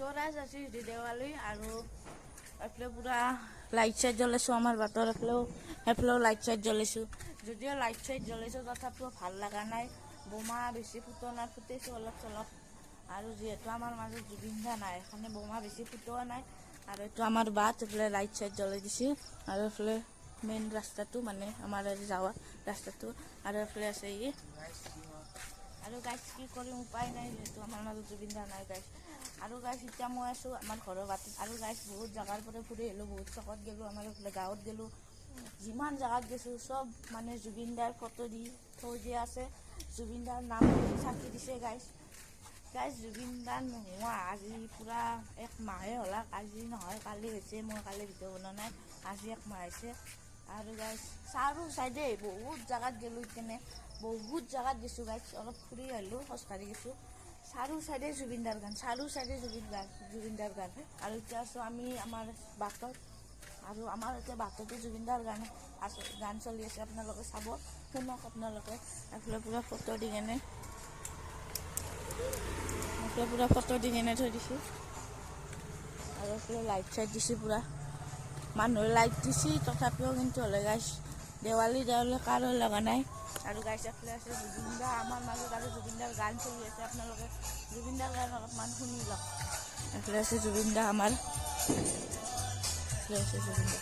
গাইছ আজি দেৱালী আৰু এফালে পুৰা লাইট চাইট জ্বলাইছোঁ আমাৰ বাটৰ এফালেও লাইট চাইট জ্বলাইছোঁ যদিও লাইট চাইট জ্বলাইছোঁ তথাপিও ভাল লগা নাই বোমা বেছি ফুটোৱা ফুটাইছোঁ অলপ চলপ আৰু যিহেতু আমাৰ মাজত জুবিন দা নাই সেইকাৰণে বোমা বেছি ফুটোৱা নাই আৰু এইটো আমাৰ বাট এইফালে লাইট চাইট জ্বলাই দিছে আৰু এইফালে মেইন ৰাস্তাটো মানে আমাৰ যাৱা ৰাস্তাটো আৰু এইফালে আছে ই আৰু গাইছ কি কৰিম উপায় নাই যিহেতু আমাৰ মাজত জুবিন দা নাই গাইছ আৰু গাইছ এতিয়া মই আছোঁ আমাৰ ঘৰৰ বাটত আৰু গাইছ বহুত জেগাৰ পৰা ফুৰি আহিলোঁ বহুত চকত গ'লোঁ আমাৰ এইফালে গাঁৱত গ'লোঁ যিমান জেগাত গৈছোঁ চব মানে জুবিন দাৰ ফটো দি থৈ দিয়া আছে জুবিন দাৰ নাম চাকি দিছে গাইছ জুবিন দা নোহোৱা আজি পূৰা এক মাহে হ'লা আজি নহয় কালি হৈছে মই কালি ভিডিঅ' বনোৱা নাই আজি এক মাহ হৈছে আৰু গাইছ চাৰো চাইডে বহুত জেগাত গ'লোঁ কেনে বহুত জেগাত গৈছোঁ গাইছ অলপ ফুৰি আহিলোঁ খোজকাঢ়ি গৈছোঁ চাৰো চাইডে জুবিনদাৰ গান চাৰো চাইডে জুবিনদাৰ গান আৰু এতিয়া আছোঁ আমি আমাৰ বাটত আৰু আমাৰ এতিয়া বাটতে জুবিনদাৰ গান চলি আছে আপোনালোকে চাব শুনক আপোনালোকে এইফালে পূৰা ফটো দি কেনে থৈ দিছোঁ আৰু এইফালে লাইট চাইট দিছোঁ পূৰা মানুহে লাইট দিছে তথাপিও কিন্তু হ'লে গাইছ দেৱালী কাৰো লগা নাই আৰু গাইছ এইফালে আছে জুবিন দা আমাৰ মাজত আৰু জুবিনদাৰ গান চলি আছে আপোনালোকে জুবিনদাৰ গান অলপমান শুনি লওক এইফালে আছে জুবিন দা আমাৰ এইফালে আছে জুবিন দা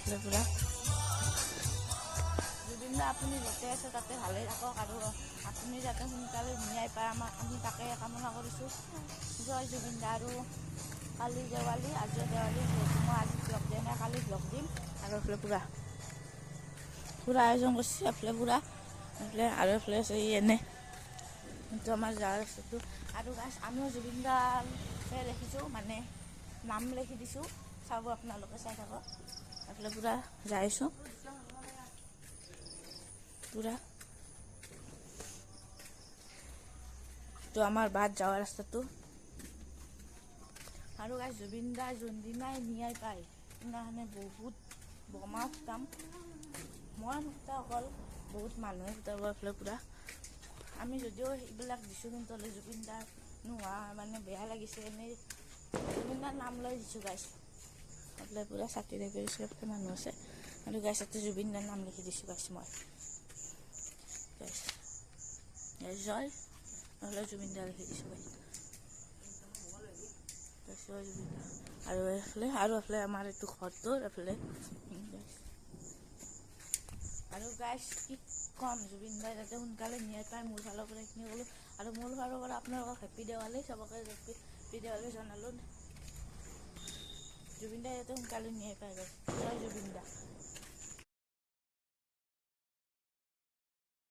এইফালে পূৰা জুবিন দা আপুনি য'তে আছে তাতে ভালেই থাকক আৰু আপুনি যাতে সোনকালে ন্যায় পায় আমি তাকে কামনা কৰিছোঁ জয় জুবিন দা আৰু কালি দেৱালী আজি দেৱালী যিহেতু মই আজি ব্লগ দিয়া নাই কালি ব্লগ দিম আৰু এইফালে পূৰা আয়োজন কৰিছে এইফালে পূৰা এইফালে আৰু এইফালে আছে এনে কিন্তু আমাৰ যাৰ ৰাস্তাটো আৰু গাইছ আমিও জুবিন দাকে লিখিছোঁ মানে নাম লিখি দিছোঁ চাব আপোনালোকে চাই থাকক এইফালে পূৰা যাইছোঁ পূৰা তো আমাৰ বাট যাৱা ৰাস্তাটো আৰু গাইছ জুবিন দা যোনদিনাই ন্যায় পায় সেইদিনাখনে বহুত বোমা ফুটাম মই ফুটা অকল বহুত মানুহে ফুটাব এইফালে পূৰা আমি যদিও এইবিলাক দিছোঁ কিন্তু হ'লে জুবিন দাৰ নোহোৱা মানে বেয়া লাগিছে এনেই জুবিন দাৰ নাম লৈ দিছোঁ গাইছ এইফালে পূৰা ছাতি দেখি দিছোঁ এইফালে মানুহ আছে আৰু গাইছ ইয়াতে জুবিন দাৰ নাম লিখি দিছোঁ গাইছ মই গাইছ জয় নহ'লে জুবিন দা লিখি দিছোঁ গাইছ জয় জুবিন দা আৰু এইফালে আমাৰ এইটো ঘৰটোৰ এইফালে আৰু গাইছ কি কম জুবিন দাই যাতে সোনকালে ন্যায় পায় মোৰ ফালৰ পৰা এইখিনি ক'লোঁ আৰু মোৰ ফালৰ পৰা আপোনালোকক হেপ্পী দেৱালী চবকে হেপ্পী দেৱালী জনালোঁ জুবিন দাই যাতে সোনকালে ন্যায় পায় গাইছ জয় জুবিন দা